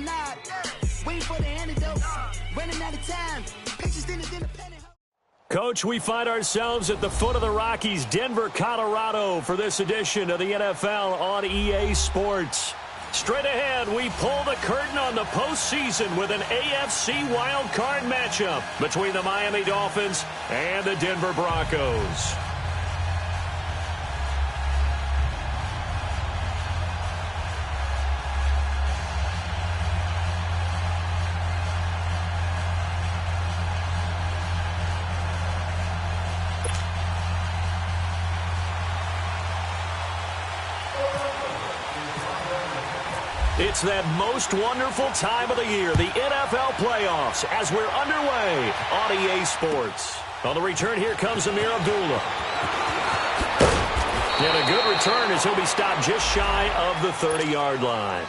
nod. Waiting for the antidote. Running out of time. Patience in the independent. Coach, we find ourselves at the foot of the Rockies, Denver, Colorado, for this edition of the NFL on EA Sports. Straight ahead, we pull the curtain on the postseason with an AFC wildcard matchup between the Miami Dolphins and the Denver Broncos. It's that most wonderful time of the year, the NFL playoffs, as we're underway on EA Sports. On the return, here comes Amir Abdullah. And a good return as he'll be stopped just shy of the 30-yard line.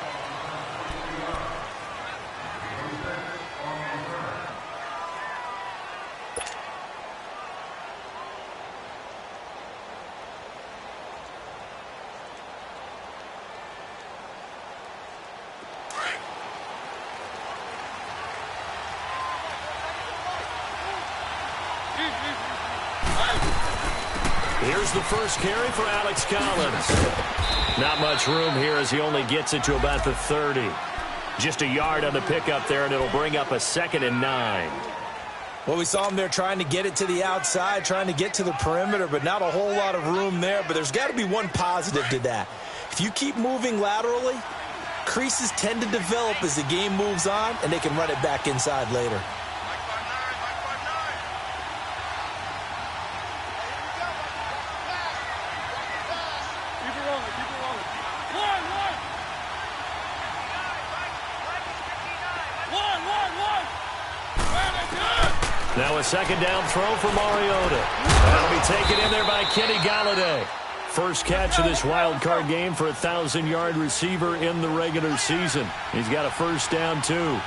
Here's the first carry for Alex Collins. Not much room here as he only gets it to about the 30. Just a yard on the pickup there, and it'll bring up a 2nd and 9. Well, we saw him there trying to get it to the outside, trying to get to the perimeter, but not a whole lot of room there. But there's got to be one positive to that. If you keep moving laterally, creases tend to develop as the game moves on, and they can run it back inside later. Now a second down throw for Mariota. That'll be taken in there by Kenny Golladay. First catch of this wild card game for a 1,000-yard receiver in the regular season. He's got a first down, too.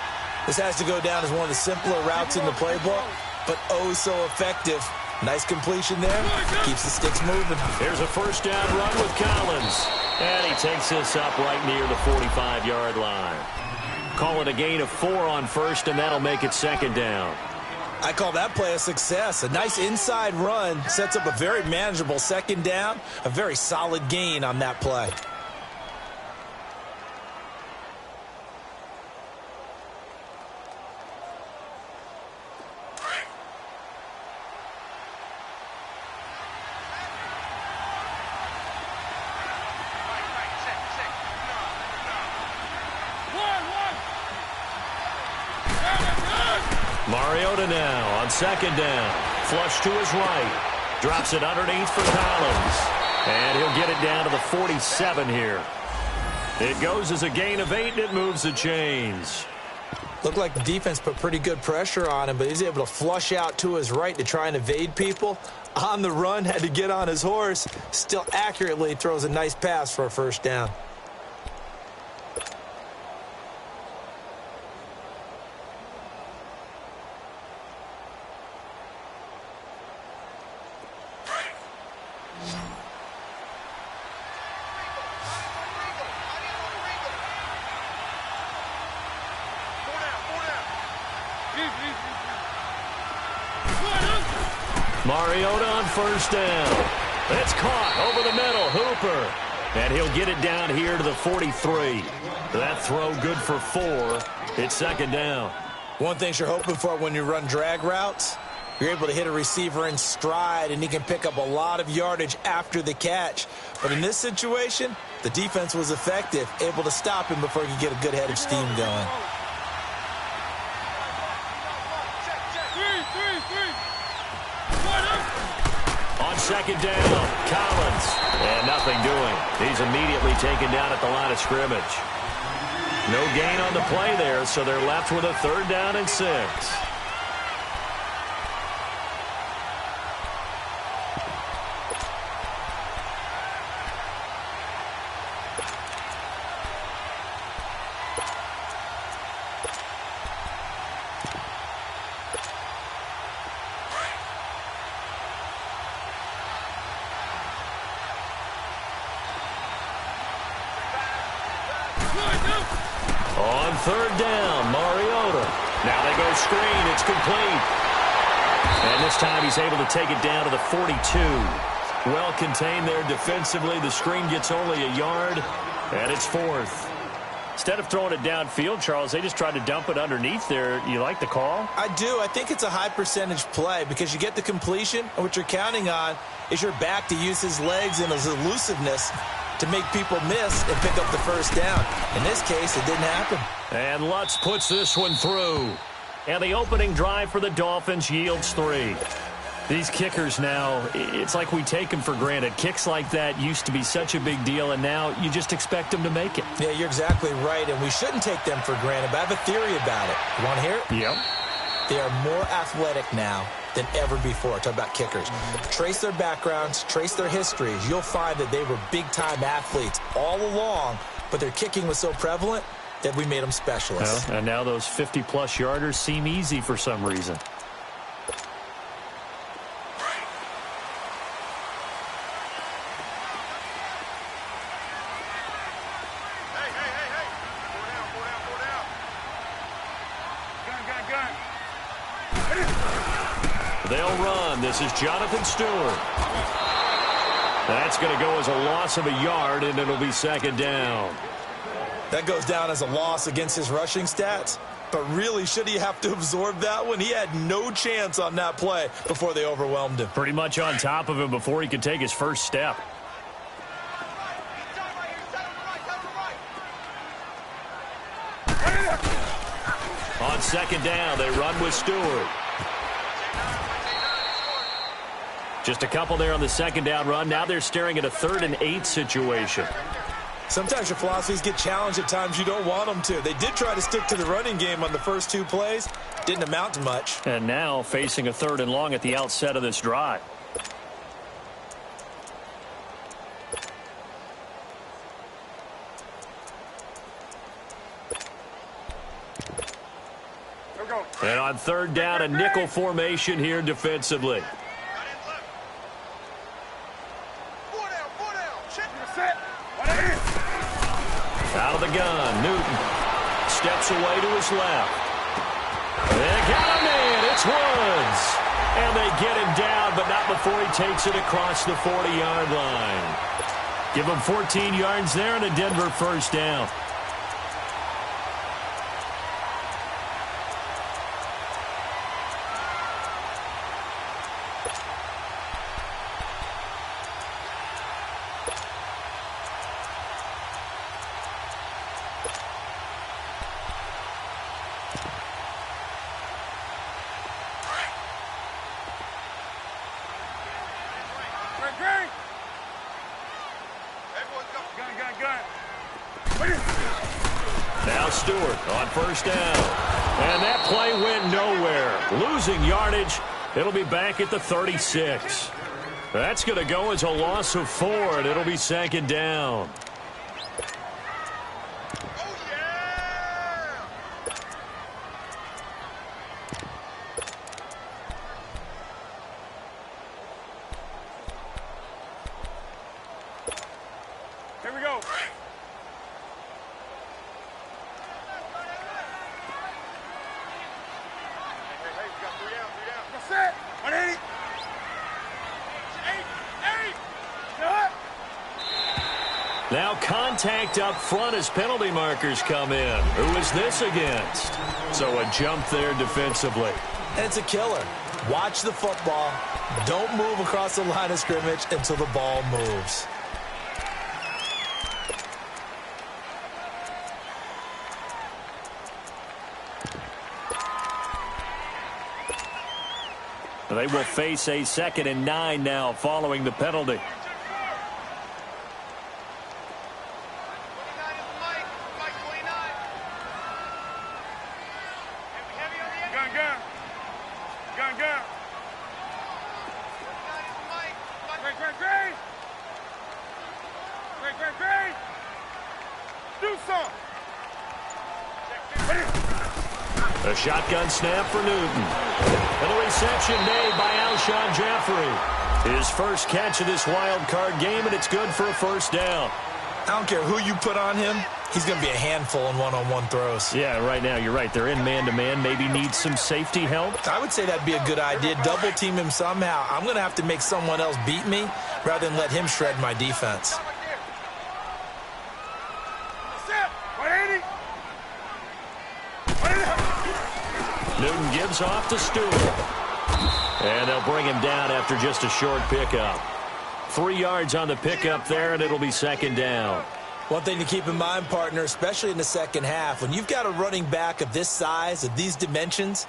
This has to go down as one of the simpler routes in the playbook, but oh so effective. Nice completion there. Keeps the sticks moving. Here's a first down run with Collins. And he takes this up right near the 45-yard line. Call it a gain of 4 on first, and that'll make it second down. I call that play a success. A nice inside run sets up a very manageable second down. A very solid gain on that play. Mariota now on second down. Flush to his right. Drops it underneath for Collins. And he'll get it down to the 47 here. It goes as a gain of 8, and it moves the chains. Looked like the defense put pretty good pressure on him, but he's able to flush out to his right to try and evade people. On the run, had to get on his horse. Still accurately throws a nice pass for a first down. Mariota on first down. It's caught over the middle. Hooper. And he'll get it down here to the 43. That throw good for 4. It's second down. One thing you're hoping for when you run drag routes, you're able to hit a receiver in stride, and he can pick up a lot of yardage after the catch. But in this situation, the defense was effective, able to stop him before he could get a good head of steam going. On second down, Collins. And nothing doing. He's immediately taken down at the line of scrimmage. No gain on the play there, so they're left with a 3rd down and 6. On third down, Mariota. Now they go screen. It's complete. And this time he's able to take it down to the 42. Well contained there defensively. The screen gets only a yard, and it's fourth. Instead of throwing it downfield, Charles, they just tried to dump it underneath there. You like the call? I do. I think it's a high percentage play because you get the completion, and what you're counting on is your back to use his legs and his elusiveness to make people miss and pick up the first down. In this case, it didn't happen. And Lutz puts this one through. And the opening drive for the Dolphins yields 3. These kickers now, it's like we take them for granted. Kicks like that used to be such a big deal, and now you just expect them to make it. Yeah, you're exactly right, and we shouldn't take them for granted, but I have a theory about it. You want to hear it? Yep. They are more athletic now than ever before. Talk about kickers. Trace their backgrounds, trace their histories. You'll find that they were big-time athletes all along, but their kicking was so prevalent that we made them specialists. Well, and now those 50-plus yarders seem easy for some reason. They'll run. This is Jonathan Stewart. That's going to go as a loss of a yard, and it'll be second down. That goes down as a loss against his rushing stats. But really, should he have to absorb that one? He had no chance on that play before they overwhelmed him. Pretty much on top of him before he could take his first step. On second down, they run with Stewart. Just a couple there on the second down run. Now they're staring at a 3rd and 8 situation. Sometimes your philosophies get challenged at times you don't want them to. They did try to stick to the running game on the first 2 plays. Didn't amount to much. And now facing a 3rd and long at the outset of this drive. And on third down, a nickel formation here defensively. Out of the gun, Newton steps away to his left. They got him in. It's Woods. And they get him down, but not before he takes it across the 40-yard line. Give him 14 yards there and a Denver first down. Now Stewart on first down. And that play went nowhere. Losing yardage. It'll be back at the 36. That's going to go as a loss of 4, and it'll be second down. Here we go. That's it. 180. 8. Now contact up front as penalty markers come in. Who is this against? So a jump there defensively. And it's a killer. Watch the football. Don't move across the line of scrimmage until the ball moves. They will face a 2nd and 9 now following the penalty. Gun. Great. Do something. A shotgun snap for Newton. And the reception made by Alshon Jeffrey. His first catch of this wild card game, and it's good for a first down. I don't care who you put on him. he's going to be a handful in one-on-one throws. Yeah, right now you're right. They're in man-to-man. Maybe need some safety help. I would say that'd be a good idea. Double team him somehow. I'm going to have to make someone else beat me rather than let him shred my defense. Newton gives off to Stewart. And they'll bring him down after just a short pickup. 3 yards on the pickup there, and it'll be second down. One thing to keep in mind, partner, especially in the second half, when you've got a running back of this size, of these dimensions,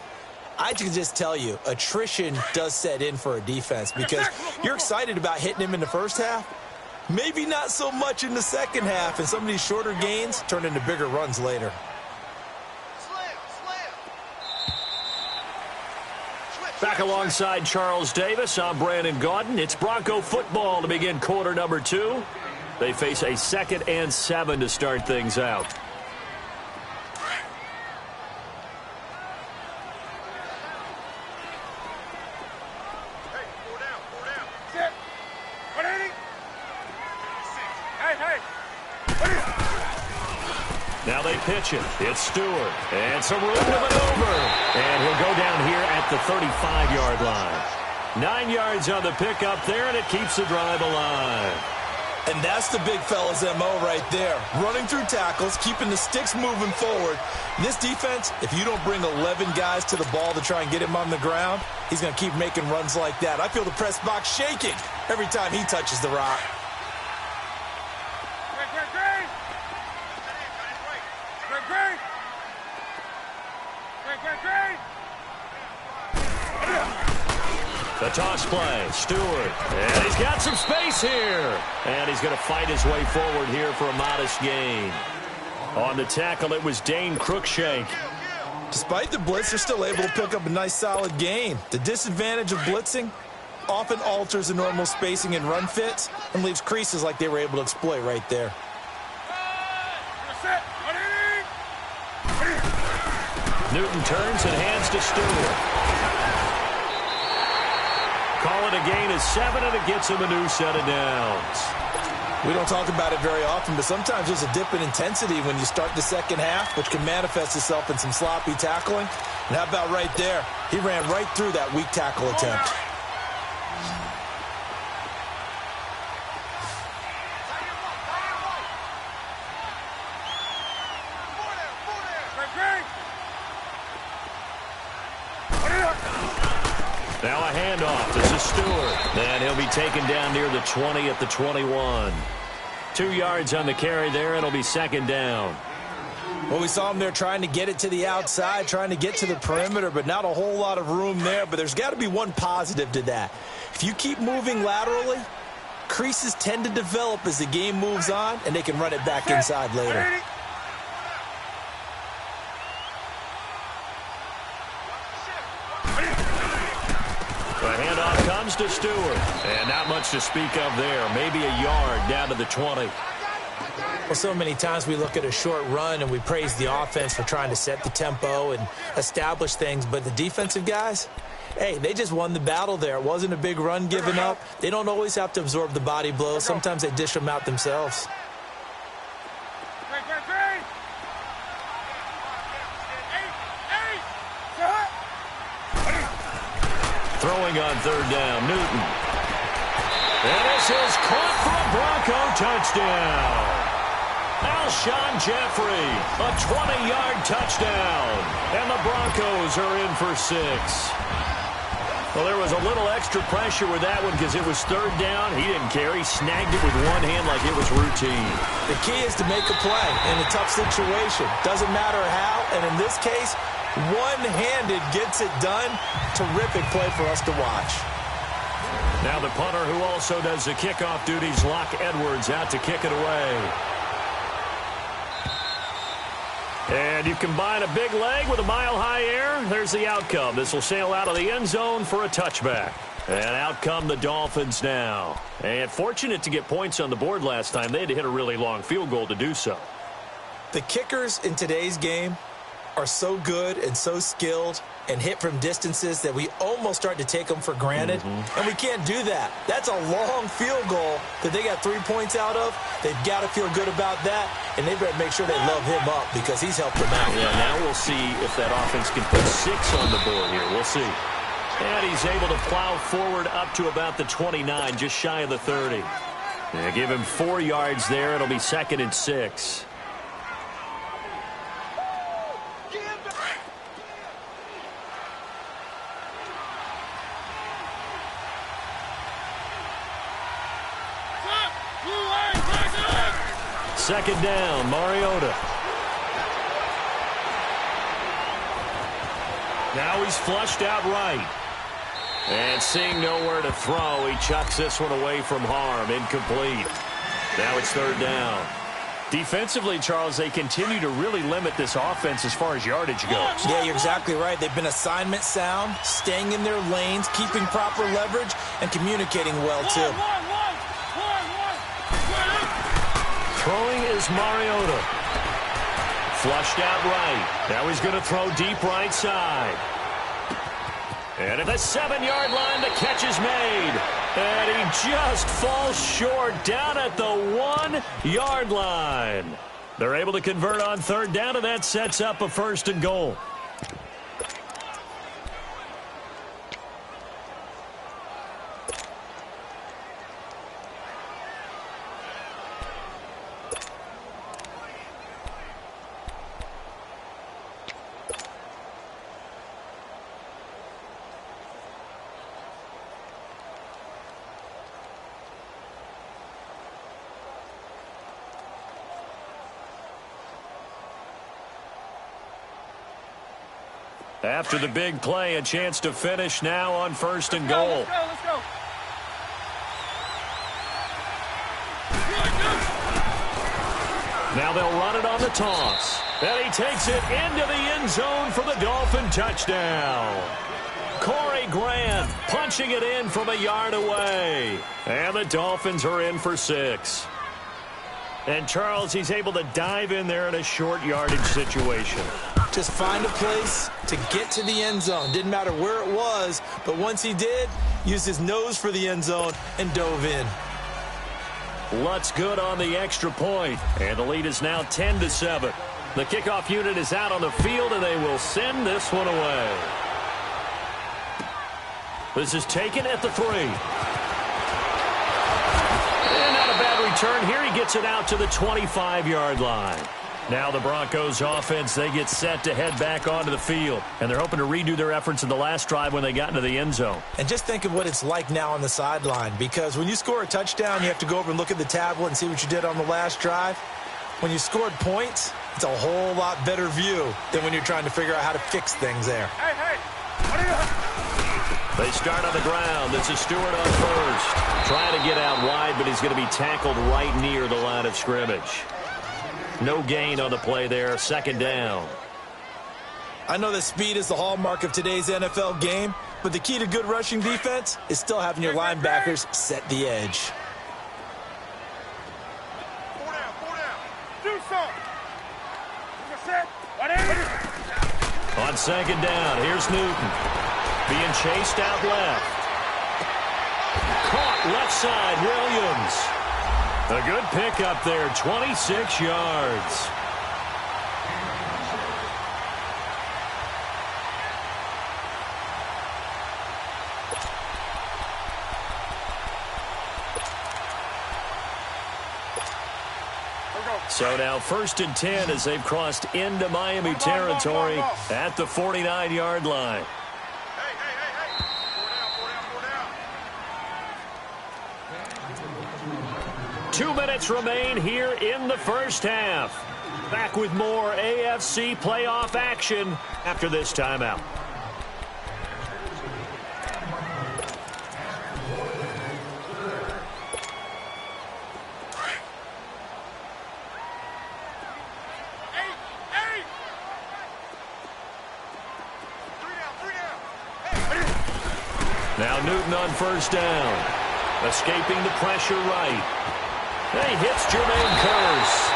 I can just tell you, attrition does set in for a defense because you're excited about hitting him in the first half. Maybe not so much in the second half, and some of these shorter gains turn into bigger runs later. Back alongside Charles Davis, I'm Brandon Gaudin. It's Bronco football to begin quarter number 2. They face a 2nd and 7 to start things out. Now they pitch it. It's Stewart. And some room to maneuver. And he'll go down here at the 35-yard line. 9 yards on the pickup there, and it keeps the drive alive. And that's the big fella's MO right there. Running through tackles, keeping the sticks moving forward. This defense, if you don't bring 11 guys to the ball to try and get him on the ground, he's going to keep making runs like that. I feel the press box shaking every time he touches the rock. The toss play, Stewart, and he's got some space here. And he's going to fight his way forward here for a modest gain. On the tackle, it was Dane Cruikshank. Despite the blitz, they're still able to pick up a nice, solid gain. The disadvantage of blitzing often alters the normal spacing and run fits and leaves creases like they were able to exploit right there. Newton turns and hands to Stewart. Call it a gain of 7, and it gets him a new set of downs. We don't talk about it very often, but sometimes there's a dip in intensity when you start the second half, which can manifest itself in some sloppy tackling. And how about right there? He ran right through that weak tackle attempt. Now a handoff. This is Stewart. And he'll be taken down near the 20 at the 21. 2 yards on the carry there. It'll be second down. Well, we saw him there trying to get it to the outside, trying to get to the perimeter, but not a whole lot of room there. But there's got to be one positive to that. If you keep moving laterally, creases tend to develop as the game moves on, and they can run it back inside later. The handoff comes to Stewart. And not much to speak of there. Maybe a yard down to the 20. Well, so many times we look at a short run and we praise the offense for trying to set the tempo and establish things. But the defensive guys, hey, they just won the battle there. It wasn't a big run given up. They don't always have to absorb the body blows. Sometimes they dish them out themselves. Throwing on third down, Newton. And this is caught for a Bronco touchdown. Alshon Jeffrey, a 20-yard touchdown. And the Broncos are in for 6. Well, there was a little extra pressure with that one because it was third down. He didn't care. He snagged it with one hand like it was routine. The key is to make a play in a tough situation. Doesn't matter how, and in this case, one-handed gets it done. Terrific play for us to watch. Now the punter who also does the kickoff duties, Locke Edwards, out to kick it away. And you combine a big leg with a mile-high air, there's the outcome. This will sail out of the end zone for a touchback. And out come the Dolphins now. And fortunate to get points on the board last time. They had to hit a really long field goal to do so. The kickers in today's game are so good and so skilled and hit from distances that we almost start to take them for granted. And we can't do that. That's a long field goal that they got 3 points out of. They've got to feel good about that. and they better make sure they love him up because he's helped them out. Yeah, now we'll see if that offense can put 6 on the board here. We'll see. And he's able to plow forward up to about the 29, just shy of the 30. Yeah, give him 4 yards there. It'll be 2nd and 6. Second down, Mariota. Now he's flushed out right. And seeing nowhere to throw, he chucks this one away from harm. Incomplete. Now it's 3rd down. Defensively, Charles, they continue to really limit this offense as far as yardage goes. Yeah, you're exactly right. They've been assignment sound, staying in their lanes, keeping proper leverage, and communicating well, too. Throwing is Mariota. Flushed out right. Now he's going to throw deep right side. And at the 7-yard line, the catch is made. And he just falls short down at the 1-yard line. They're able to convert on 3rd down, and that sets up a 1st and goal. After the big play, a chance to finish now on 1st and goal. Let's go. Now they'll run it on the toss. And he takes it into the end zone for the Dolphin touchdown. Corey Grant punching it in from a yard away. And the Dolphins are in for 6. And Charles, he's able to dive in there in a short yardage situation. Just find a place to get to the end zone. Didn't matter where it was, but once he did, used his nose for the end zone and dove in. Lutz good on the extra point, and the lead is now 10-7. The kickoff unit is out on the field, and they will send this one away. This is taken at the 3. And not a bad return here. He gets it out to the 25-yard line. Now the Broncos offense, they get set to head back onto the field. And they're hoping to redo their efforts in the last drive when they got into the end zone. And just think of what it's like now on the sideline. Because when you score a touchdown, you have to go over and look at the tablet and see what you did on the last drive. When you scored points, it's a whole lot better view than when you're trying to figure out how to fix things there. Hey, what are you? They start on the ground. This is Stewart on 1st. Trying to get out wide, but he's going to be tackled right near the line of scrimmage. No gain on the play there. 2nd down. I know that speed is the hallmark of today's NFL game, but the key to good rushing defense is still having your linebackers set the edge. 4 down. Do something. Set. 180. On 2nd down, here's Newton. Being chased out left. Caught left side, Williams. A good pickup there, 26 yards. So now 1st and 10 as they've crossed into Miami territory at the 49-yard line. Hey. 4 down. 2 minutes remain here in the first half. Back with more AFC playoff action after this timeout. Now Newton on 1st down. Escaping the pressure right. He hits Jermaine Kearse.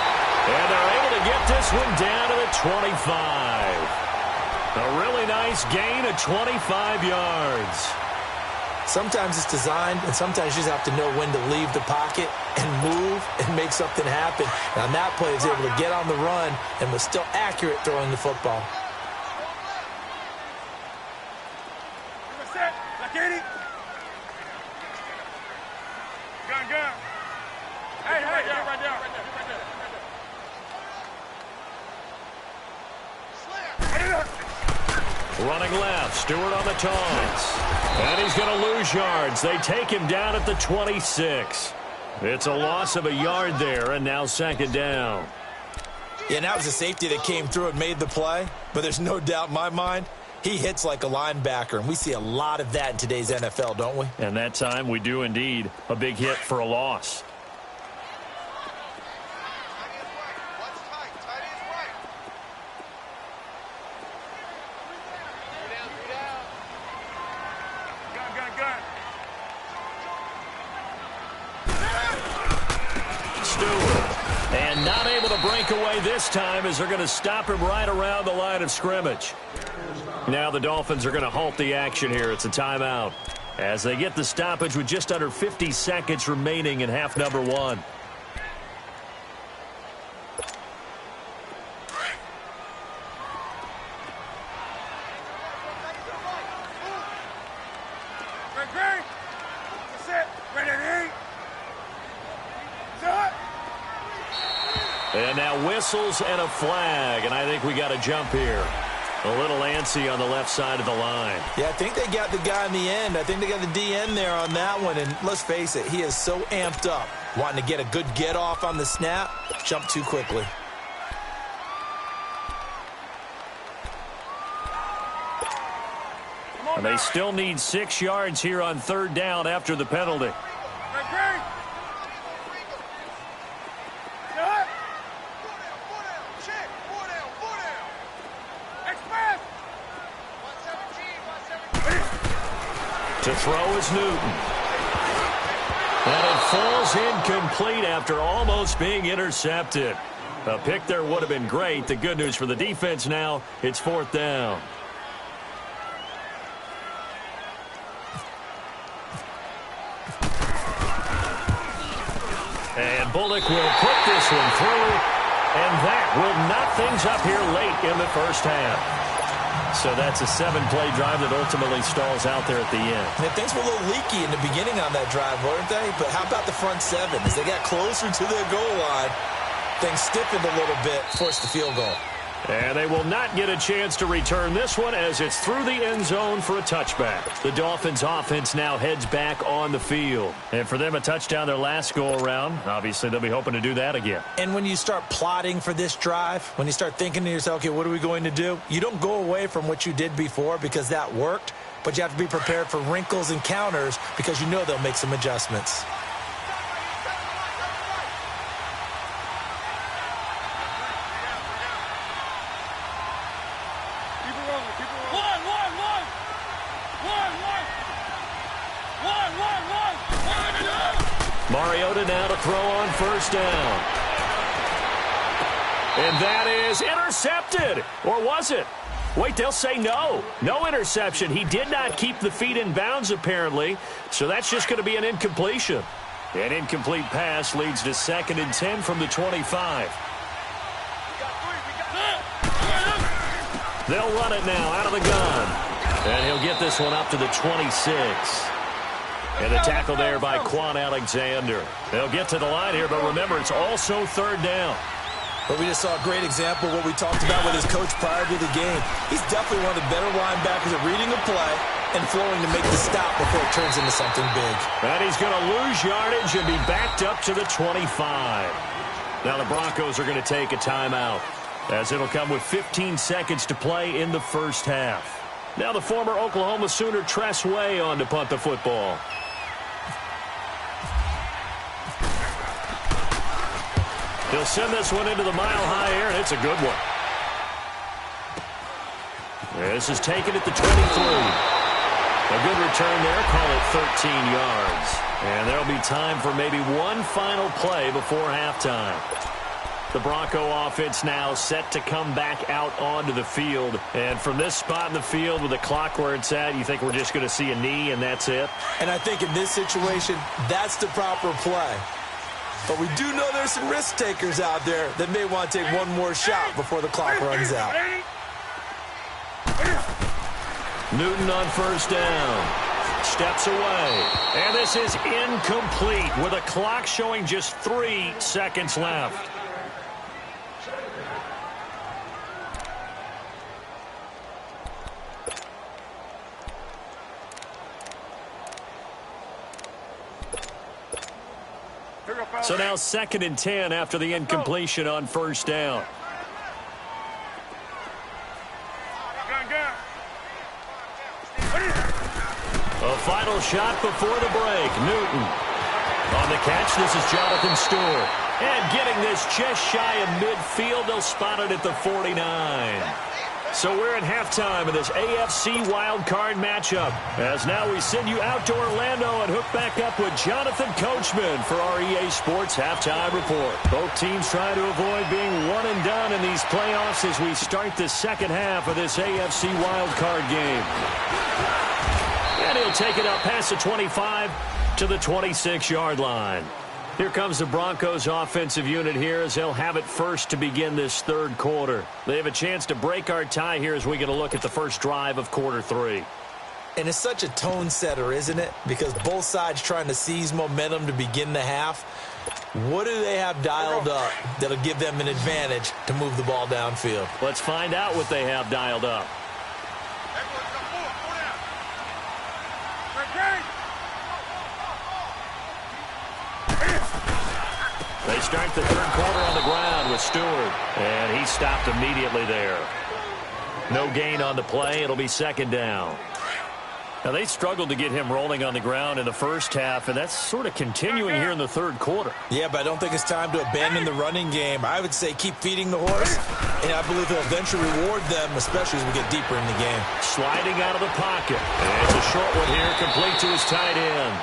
And they're able to get this one down to the 25. A really nice gain of 25 yards. Sometimes it's designed, and sometimes you just have to know when to leave the pocket and move and make something happen. And on that play, he was able to get on the run and was still accurate throwing the football. Running left, Stewart on the toss. And he's going to lose yards. They take him down at the 26. It's a loss of a yard there, and now second down. Yeah, and that was a safety that came through and made the play. But there's no doubt in my mind, he hits like a linebacker. And we see a lot of that in today's NFL, don't we? And that time we do indeed. A big hit for a loss. And not able to break away this time as they're going to stop him right around the line of scrimmage. Now the Dolphins are going to halt the action here. It's a timeout as they get the stoppage with just under 50 seconds remaining in half number one. And now whistles and a flag, and I think we got a jump here. A little antsy on the left side of the line. Yeah, I think they got the guy in the end. I think they got the DN there on that one, and let's face it, he is so amped up, wanting to get a good get off on the snap, jump too quickly. And they still need 6 yards here on third down after the penalty. To throw is Newton. And it falls incomplete after almost being intercepted. A pick there would have been great. The good news for the defense now, it's fourth down. And Bullock will put this one through, and that will knot things up here late in the first half. So that's a 7-play drive that ultimately stalls out there at the end. And things were a little leaky in the beginning on that drive, weren't they? But how about the front seven? As they got closer to their goal line, things stiffened a little bit, forced the field goal. And they will not get a chance to return this one as it's through the end zone for a touchback. The Dolphins offense now heads back on the field. And for them, a touchdown their last go-around. Obviously, they'll be hoping to do that again. And when you start plotting for this drive, when you start thinking to yourself, okay, what are we going to do? You don't go away from what you did before because that worked, but you have to be prepared for wrinkles and counters because you know they'll make some adjustments. Mariota now to throw on first down. And that is intercepted. Or was it? Wait, they'll say no. No interception. He did not keep the feet in bounds, apparently. So that's just going to be an incompletion. An incomplete pass leads to 2nd and 10 from the 25. They'll run it now out of the gun. And he'll get this one up to the 26. And the tackle there by Quan Alexander. They'll get to the line here, but remember, it's also third down. But we just saw a great example of what we talked about with his coach prior to the game. He's definitely one of the better linebackers at reading a play and flowing to make the stop before it turns into something big. And he's going to lose yardage and be backed up to the 25. Now the Broncos are going to take a timeout, as it'll come with 15 seconds to play in the first half. Now the former Oklahoma Sooner Tress Way on to punt the football. He'll send this one into the mile-high air, and it's a good one. This is taken at the 23. A good return there, call it 13 yards. And there'll be time for maybe one final play before halftime. The Bronco offense now set to come back out onto the field. And from this spot in the field with the clock where it's at, you think we're just going to see a knee and that's it? And I think in this situation, that's the proper play. But we do know there's some risk takers out there that may want to take one more shot before the clock runs out. Newton on first down. Steps away. And this is incomplete with a clock showing just 3 seconds left. So now 2nd and 10 after the incompletion on first down. A final shot before the break. Newton on the catch. This is Jonathan Stewart. And getting this just shy of midfield. They'll spot it at the 49. So we're at halftime of this AFC wildcard matchup. As now we send you out to Orlando and hook back up with Jonathan Coachman for our EA Sports Halftime Report. Both teams trying to avoid being one and done in these playoffs as we start the second half of this AFC wildcard game. And he'll take it up past the 25 to the 26-yard line. Here comes the Broncos offensive unit here as they'll have it first to begin this third quarter. They have a chance to break our tie here as we get a look at the first drive of quarter 3. And it's such a tone setter, isn't it? Because both sides trying to seize momentum to begin the half. What do they have dialed up that'll give them an advantage to move the ball downfield? Let's find out what they have dialed up. They start the third quarter on the ground with Stewart, and he stopped immediately there. No gain on the play. It'll be 2nd down. Now, they struggled to get him rolling on the ground in the first half, and that's sort of continuing here in the third quarter. Yeah, but I don't think it's time to abandon the running game. I would say keep feeding the horse, and I believe he'll eventually reward them, especially as we get deeper in the game. Sliding out of the pocket. And it's a short one here, complete to his tight end.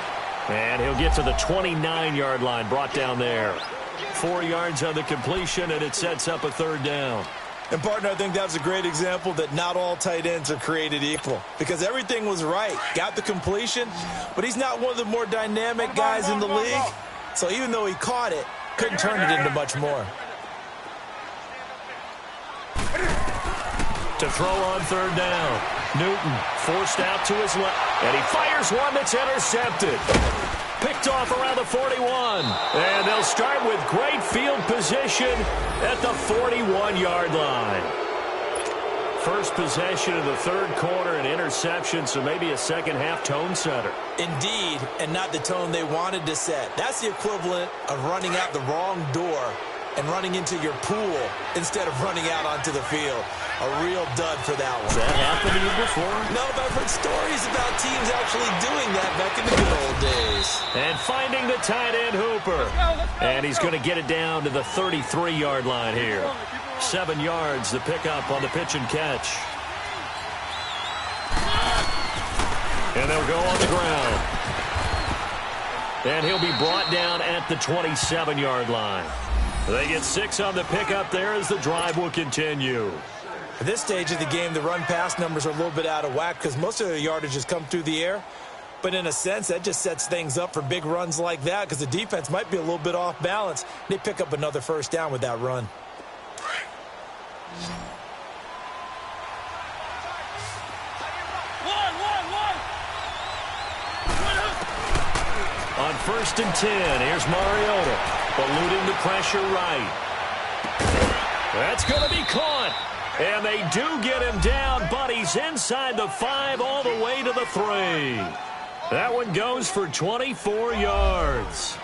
And he'll get to the 29-yard line, brought down there. 4 yards on the completion, and it sets up a 3rd down. And, partner, I think that was a great example that not all tight ends are created equal. Because everything was right. Got the completion, but he's not one of the more dynamic guys in the league. So even though he caught it, couldn't turn it into much more. To throw on 3rd down. Newton forced out to his left. And he fires one that's intercepted. Picked off around the 41. And they'll start with great field position at the 41-yard line. First possession of the third quarter, an interception, so maybe a second-half tone setter. Indeed, and not the tone they wanted to set. That's the equivalent of running out the wrong door and running into your pool instead of running out onto the field. A real dud for that one. Has that happened to you before? No, but I've heard stories about teams actually doing that back in the good old days. And finding the tight end Hooper. And he's going to get it down to the 33-yard line here. 7 yards, the pickup on the pitch and catch. And they'll go on the ground. And he'll be brought down at the 27-yard line. They get 6 on the pickup there as the drive will continue. At this stage of the game, the run-pass numbers are a little bit out of whack because most of the yardage has come through the air. But in a sense, that just sets things up for big runs like that because the defense might be a little bit off balance. They pick up another first down with that run. On 1st and 10, here's Mariota, eluding the pressure right. That's going to be caught. And they do get him down, but he's inside the 5 all the way to the 3. That one goes for 24 yards.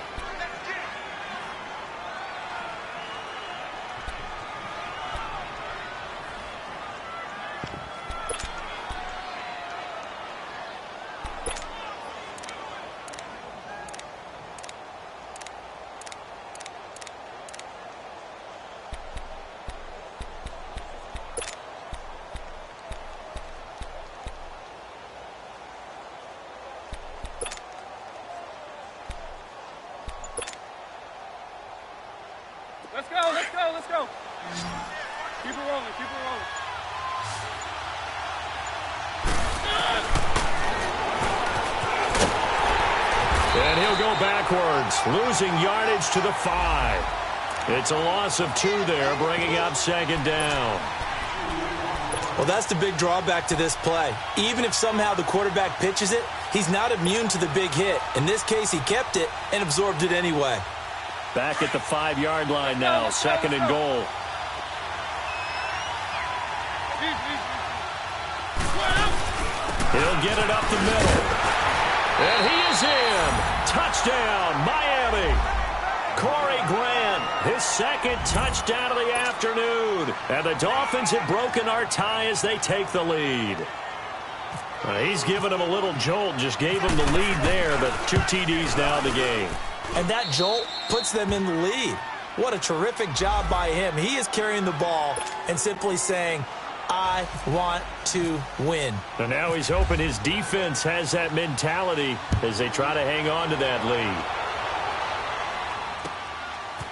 Let's go, let's go, let's And he'll go backwards, losing yardage to the 5. It's a loss of 2 there, bringing up second down. Well, that's the big drawback to this play. Even if somehow the quarterback pitches it, he's not immune to the big hit. In this case, he kept it and absorbed it anyway. Back at the 5-yard line now, second and goal. He'll get it up the middle. And he is in. Touchdown, Miami. Corey Grant, his second touchdown of the afternoon. And the Dolphins have broken our tie as they take the lead. He's given him a little jolt, just gave him the lead there, but 2 TDs now in the game. And that jolt puts them in the lead. What a terrific job by him. He is carrying the ball and simply saying, I want to win. And now he's hoping his defense has that mentality as they try to hang on to that lead.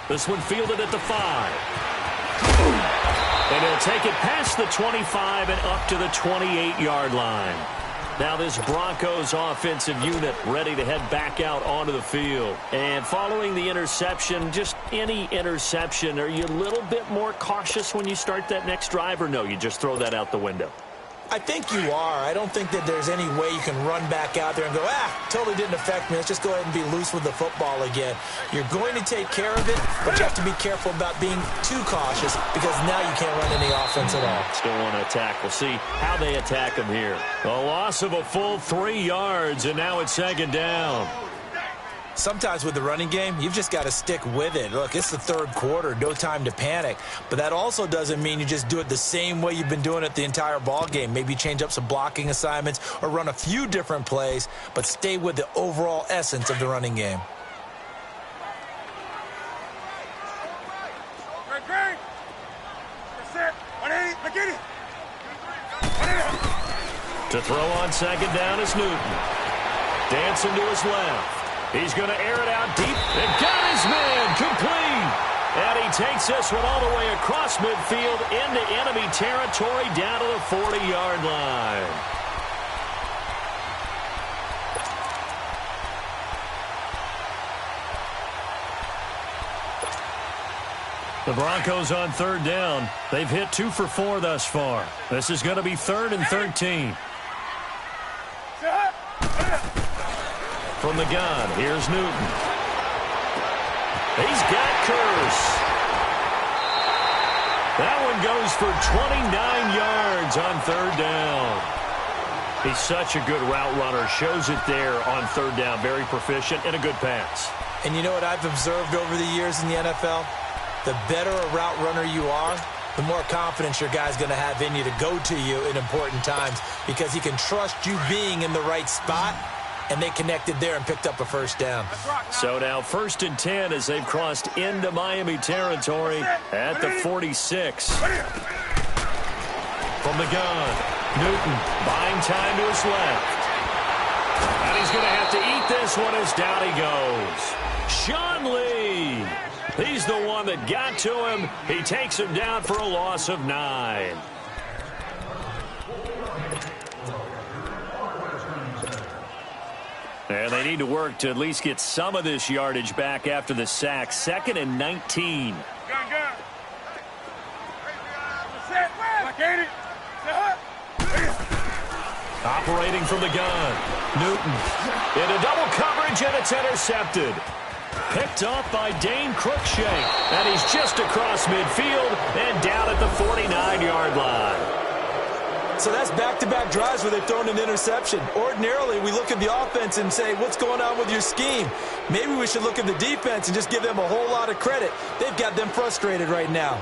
This one fielded at the 5. And he'll take it past the 25 and up to the 28-yard line. Now this Broncos offensive unit ready to head back out onto the field. And following the interception, just any interception, are you a little bit more cautious when you start that next drive, or no, you just throw that out the window? I think you are. I don't think that there's any way you can run back out there and go, totally didn't affect me. Let's just go ahead and be loose with the football again. You're going to take care of it, but you have to be careful about being too cautious because now you can't run any offense at all. Still want to attack. We'll see how they attack him here. A loss of a full 3 yards, and now it's second down. Sometimes with the running game, you've just got to stick with it. Look, it's the third quarter, no time to panic. But that also doesn't mean you just do it the same way you've been doing it the entire ball game. Maybe change up some blocking assignments or run a few different plays, but stay with the overall essence of the running game. To throw on second down is Newton. Dancing to his left. He's going to air it out deep and got his man complete. And he takes this one all the way across midfield into enemy territory down to the 40-yard line. The Broncos on third down. They've hit 2 for 4 thus far. This is going to be 3rd and 13. From the gun, here's Newton. He's got Curse. That one goes for 29 yards on third down. He's such a good route runner. Shows it there on third down. Very proficient and a good pass. And you know what I've observed over the years in the NFL? The better a route runner you are, the more confidence your guy's going to have in you to go to you in important times because he can trust you being in the right spot. And they connected there and picked up a first down. So now 1st and 10 as they've crossed into Miami territory at the 46. From the gun, Newton buying time to his left. And he's going to have to eat this one as down he goes. Sean Lee. He's the one that got to him. He takes him down for a loss of 9. And they need to work to at least get some of this yardage back after the sack. 2nd and 19. Operating from the gun. Newton into double coverage, and it's intercepted. Picked off by Dane Cruikshank. And he's just across midfield and down at the 49-yard line. So that's back-to-back drives where they've thrown an interception. Ordinarily, we look at the offense and say, what's going on with your scheme? Maybe we should look at the defense and just give them a whole lot of credit. They've got them frustrated right now.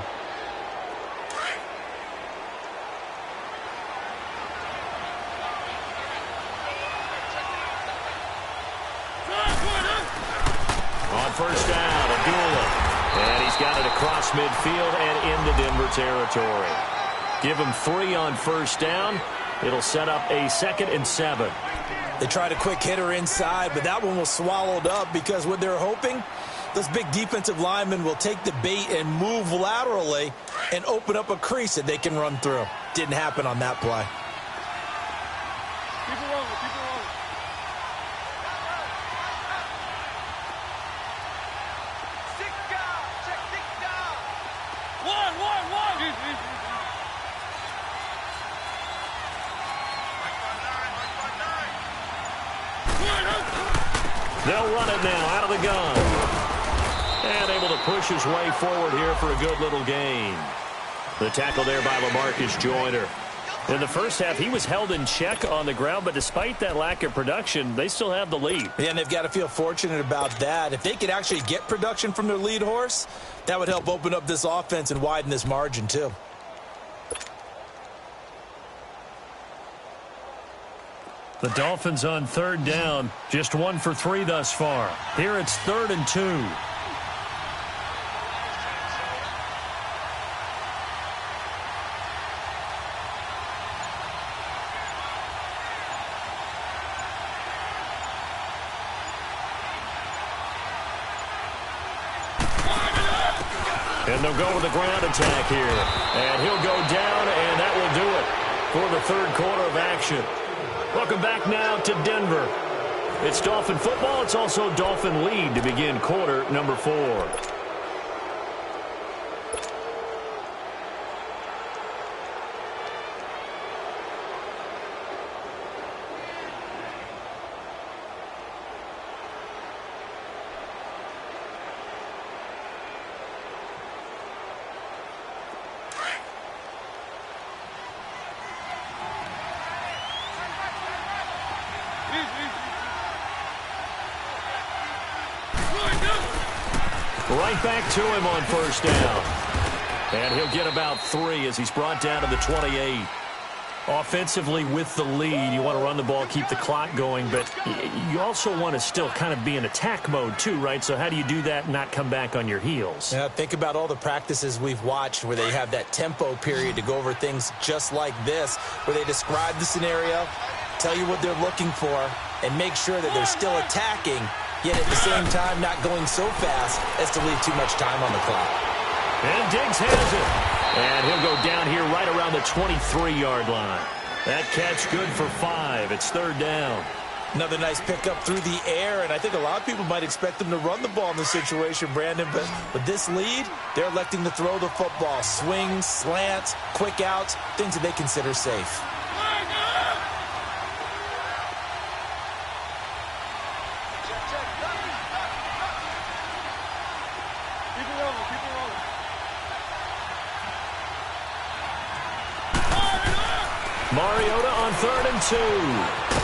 On first down, Abdullah. And he's got it across midfield and into Denver territory. Give him 3 on first down. It'll set up a 2nd and 7. They tried a quick hitter inside, but that one was swallowed up because what they're hoping Those big defensive linemen will take the bait and move laterally and open up a crease that they can run through. Didn't happen on that play. Keep it rolling, keep it rolling. Six down, check six down. One. They'll run it now out of the gun. And able to push his way forward here for a good little gain. The tackle there by LaMarcus Joyner. In the first half, he was held in check on the ground, but despite that lack of production, they still have the lead. Yeah, and they've got to feel fortunate about that. If they could actually get production from their lead horse, that would help open up this offense and widen this margin too. The Dolphins on third down, just 1 for 3 thus far. Here it's 3rd and 2. And they'll go with the ground attack here. And he'll go down, and that will do it for the third quarter of action. Welcome back now to Denver. It's Dolphin football. It's also Dolphin lead to begin quarter number 4. Right back to him on first down. And he'll get about 3 as he's brought down to the 28. Offensively with the lead, you want to run the ball, keep the clock going, but you also want to still kind of be in attack mode too, right? So how do you do that and not come back on your heels? Yeah, think about all the practices we've watched where they have that tempo period to go over things just like this, where they describe the scenario, tell you what they're looking for, and make sure that they're still attacking, yet at the same time not going so fast as to leave too much time on the clock. And Diggs has it. And he'll go down here right around the 23-yard line. That catch good for 5. It's 3rd down. Another nice pickup through the air, and I think a lot of people might expect them to run the ball in this situation, Brandon, but with this lead, they're electing to throw the football. Swings, slants, quick outs, things that they consider safe. Mariota on 3rd and 2.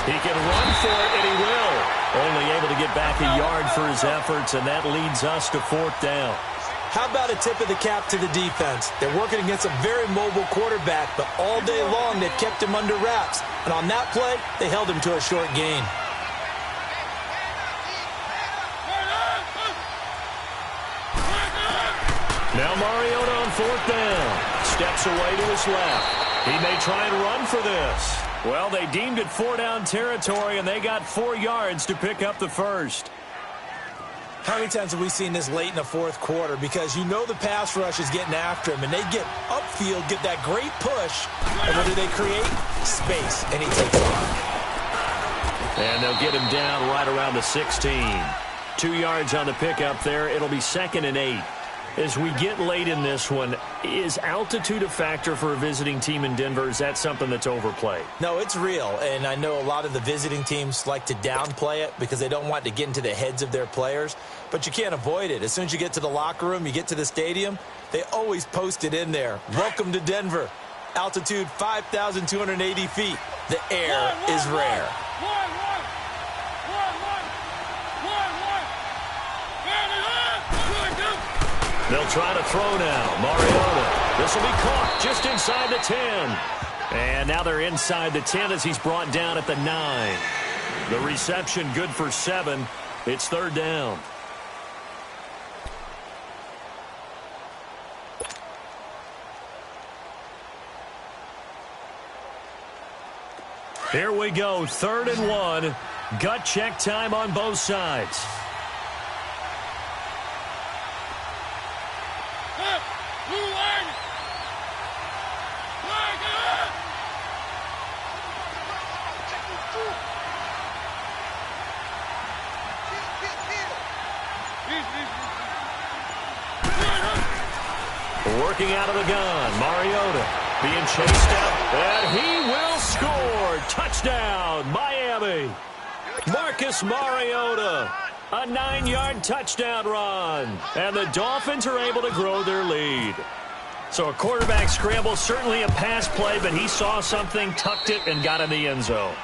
He can run for it, and he will. Only able to get back a yard for his efforts, and that leads us to 4th down. How about a tip of the cap to the defense? They're working against a very mobile quarterback, but all day long they've kept him under wraps. And on that play, they held him to a short gain. Now Mariota on 4th down. Steps away to his left. He may try and run for this. Well, they deemed it 4-down territory, and they got 4 yards to pick up the first. How many times have we seen this late in the fourth quarter? Because you know the pass rush is getting after him, and they get upfield, get that great push, and what do they create? Space, and he takes off. And they'll get him down right around the 16. 2 yards on the pickup there. It'll be 2nd and 8. As we get late in this one, is altitude a factor for a visiting team in Denver? Is that something that's overplayed? No, it's real, and I know a lot of the visiting teams like to downplay it because they don't want to get into the heads of their players, but you can't avoid it. As soon as you get to the locker room, you get to the stadium, they always post it in there. Welcome to Denver. Altitude 5,280 feet. The air is rare. They'll try to throw now. Mariota. This will be caught just inside the 10. And now they're inside the 10 as he's brought down at the 9. The reception good for 7. It's 3rd down. Here we go. 3rd and 1. Gut check time on both sides. Working out of the gun, Mariota being chased out, and he will score. Touchdown, Miami. Marcus Mariota, a 9-yard touchdown run, and the Dolphins are able to grow their lead. So a quarterback scramble, certainly a pass play, but he saw something, tucked it, and got in the end zone.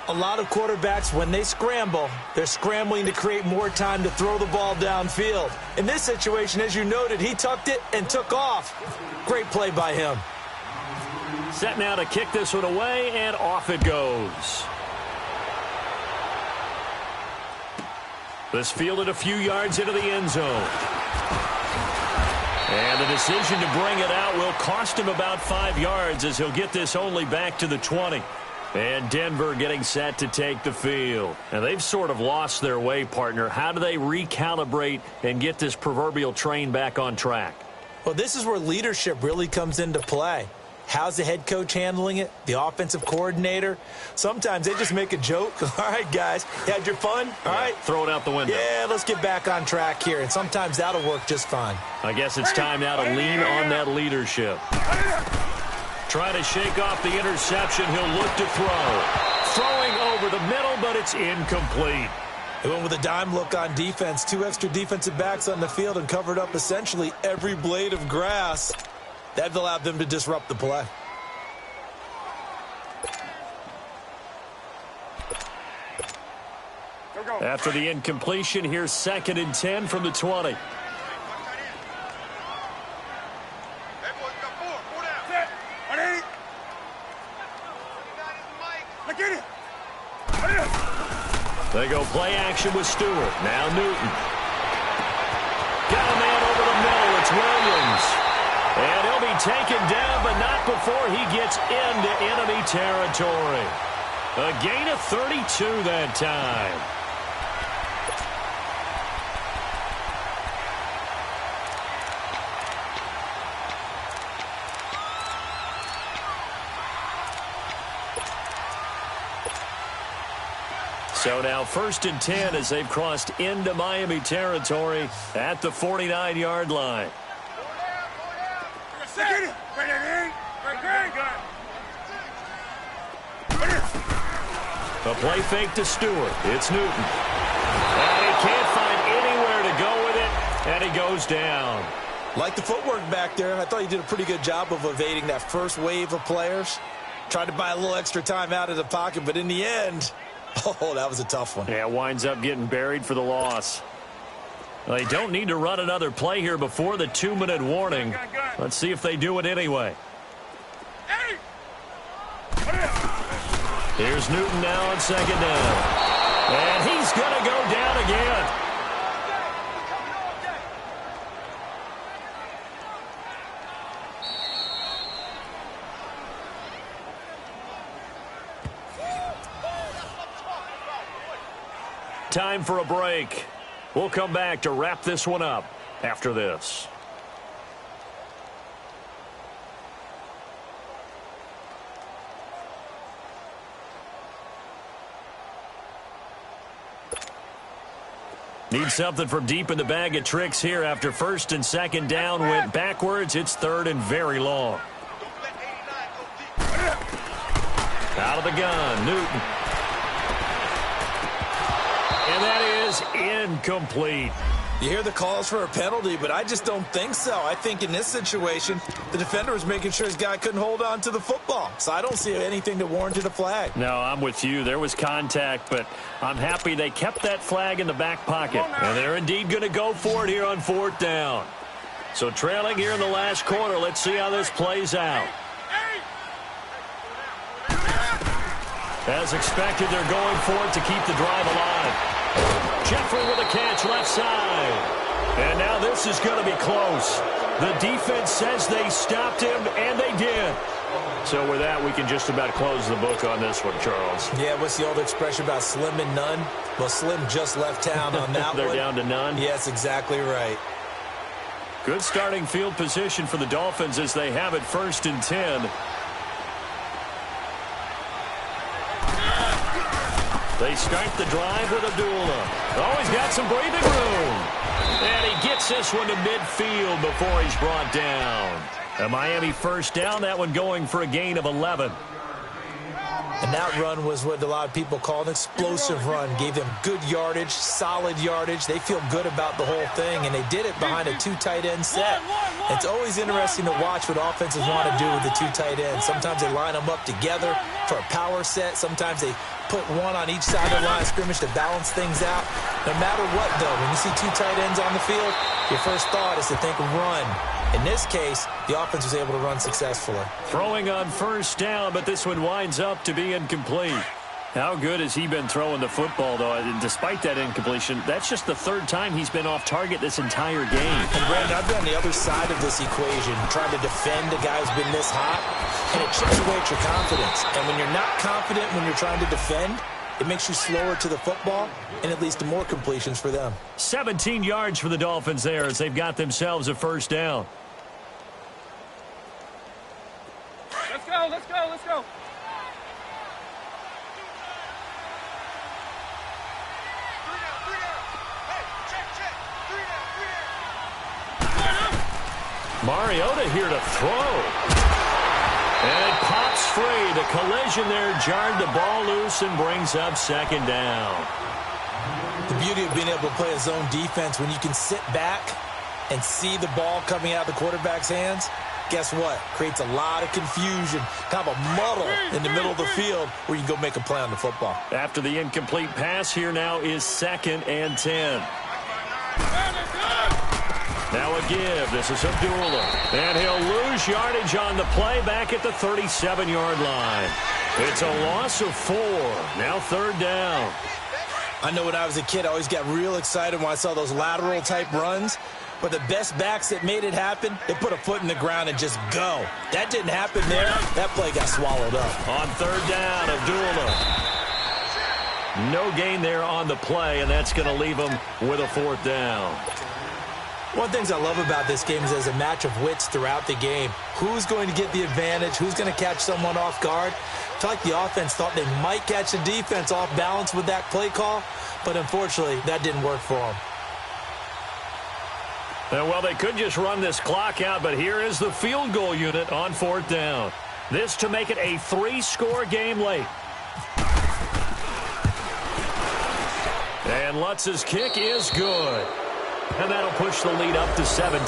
A lot of quarterbacks, when they scramble, they're scrambling to create more time to throw the ball downfield. In this situation, as you noted, he tucked it and took off. Great play by him. Set now to kick this one away, and off it goes. This fielded a few yards into the end zone. And the decision to bring it out will cost him about 5 yards as he'll get this only back to the 20. And Denver getting set to take the field. And they've sort of lost their way, partner. How do they recalibrate and get this proverbial train back on track? Well, this is where leadership really comes into play. How's the head coach handling it? The offensive coordinator? Sometimes they just make a joke. All right, guys, you had your fun? All right. Throw it out the window. Yeah, let's get back on track here. And sometimes that'll work just fine. I guess it's time now to lean on that leadership. Trying to shake off the interception. He'll look to throw. Throwing over the middle, but it's incomplete. They went with a dime look on defense. 2 extra defensive backs on the field and covered up essentially every blade of grass. That allowed them to disrupt the play. After the incompletion, here's 2nd and 10 from the 20. They go play action with Stewart. Now Newton. Got a man over the middle. It's Williams. And he'll be taken down, but not before he gets into enemy territory. A gain of 32 that time. So now 1st and 10 as they've crossed into Miami territory at the 49-yard line. A play fake to Stewart. It's Newton. And he can't find anywhere to go with it, and he goes down. Like the footwork back there, I thought he did a pretty good job of evading that first wave of players. Tried to buy a little extra time out of the pocket, but in the end, oh, that was a tough one. Yeah, winds up getting buried for the loss. They don't need to run another play here before the 2-minute warning. Let's see if they do it anyway. Here's Newton now on 2nd down. And he's going to go down again. Time for a break. We'll come back to wrap this one up after this. Need something from deep in the bag of tricks here after 1st and 2nd down went backwards. It's 3rd and very long. Out of the gun, Newton. And that is incomplete. You hear the calls for a penalty, but I just don't think so. I think in this situation, the defender was making sure his guy couldn't hold on to the football. So I don't see anything that warranted a flag. No, I'm with you. There was contact, but I'm happy they kept that flag in the back pocket. And they're indeed going to go for it here on 4th down. So trailing here in the last quarter, let's see how this plays out. As expected, they're going for it to keep the drive alive. Jeffrey with a catch left side. And now this is going to be close. The defense says they stopped him, and they did. So with that, we can just about close the book on this one, Charles. Yeah, what's the old expression about slim and none? Well, Slim just left town on that They're one. down to none? Yes, exactly right. Good starting field position for the Dolphins as they have it 1st and 10. They start the drive with Abdullah. Oh, he's got some breathing room. And he gets this one to midfield before he's brought down. A Miami first down, that one going for a gain of 11. And that run was what a lot of people call an explosive run. Gave them good yardage, solid yardage. They feel good about the whole thing, and they did it behind a two tight end set. It's always interesting to watch what offenses want to do with the two tight ends. Sometimes they line them up together for a power set. Sometimes they put one on each side of the line of scrimmage to balance things out. No matter what, though, when you see two tight ends on the field, your first thought is to think run. In this case, the offense was able to run successfully. Throwing on first down, but this one winds up to be incomplete. How good has he been throwing the football, though? And despite that incompletion, that's just the third time he's been off target this entire game. And, Brandon, I've been on the other side of this equation, trying to defend a guy who's been this hot, and it chips away at your confidence. And when you're not confident when you're trying to defend, it makes you slower to the football, and it leads to more completions for them. 17 yards for the Dolphins there as they've got themselves a first down. Let's go, let's go, let's go. Mariota here to throw. And it pops free. The collision there jarred the ball loose and brings up second down. The beauty of being able to play a zone defense when you can sit back and see the ball coming out of the quarterback's hands, guess what? Creates a lot of confusion, kind of a muddle in the middle of the field where you can go make a play on the football. After the incomplete pass, here now is 2nd and 10. Now a give. This is Abdullah. And he'll lose yardage on the play back at the 37-yard line. It's a loss of 4. Now 3rd down. I know when I was a kid, I always got real excited when I saw those lateral-type runs. But the best backs that made it happen, they put a foot in the ground and just go. That didn't happen there. That play got swallowed up. On 3rd down, Abdullah. No gain there on the play, and that's going to leave him with a 4th down. One of the things I love about this game is there's a match of wits throughout the game. Who's going to get the advantage? Who's going to catch someone off guard? I feel like the offense thought they might catch the defense off balance with that play call, but unfortunately, that didn't work for them. Well, they could just run this clock out, but here is the field goal unit on 4th down. This to make it a 3-score game late. And Lutz's kick is good. And that'll push the lead up to 17.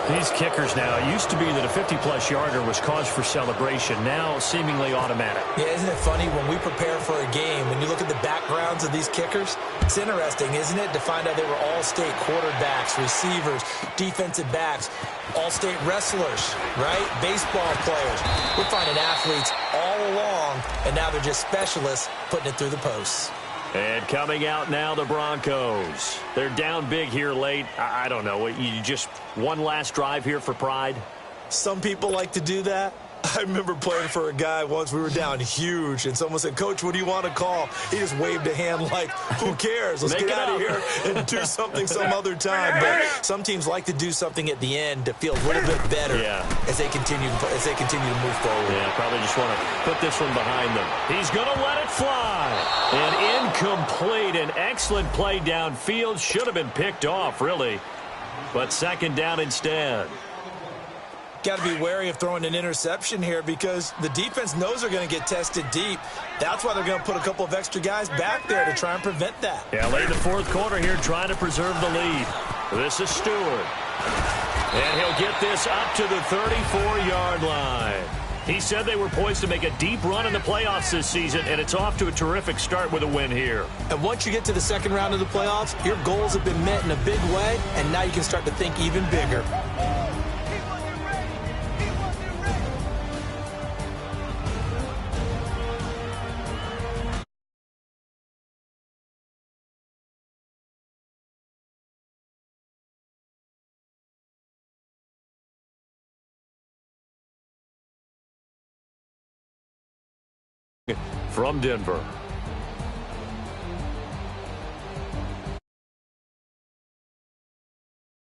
These kickers now, it used to be that a 50-plus yarder was cause for celebration. Now seemingly automatic. Yeah, isn't it funny when we prepare for a game, when you look at the backgrounds of these kickers, it's interesting, isn't it, to find out they were all-state quarterbacks, receivers, defensive backs, all-state wrestlers, right? Baseball players. We're finding athletes all along, and now they're just specialists putting it through the posts. And coming out now, the Broncos. They're down big here late. I don't know. You just one last drive here for pride? Some people like to do that. I remember playing for a guy once. We were down huge, and someone said, "Coach, what do you want to call?" He just waved a hand like, who cares? Let's get out of here and do something some other time. But some teams like to do something at the end to feel a little bit better as they continue to move forward. Yeah, probably just want to put this one behind them. He's going to let it fly. And incomplete. An excellent play downfield. Should have been picked off, really. But 2nd down instead. Got to be wary of throwing an interception here because the defense knows they're going to get tested deep. That's why they're going to put a couple of extra guys back there to try and prevent that. Yeah, late in the 4th quarter here trying to preserve the lead. This is Stewart. And he'll get this up to the 34-yard line. He said they were poised to make a deep run in the playoffs this season, and it's off to a terrific start with a win here. And once you get to the 2nd round of the playoffs, your goals have been met in a big way, and now you can start to think even bigger. From Denver.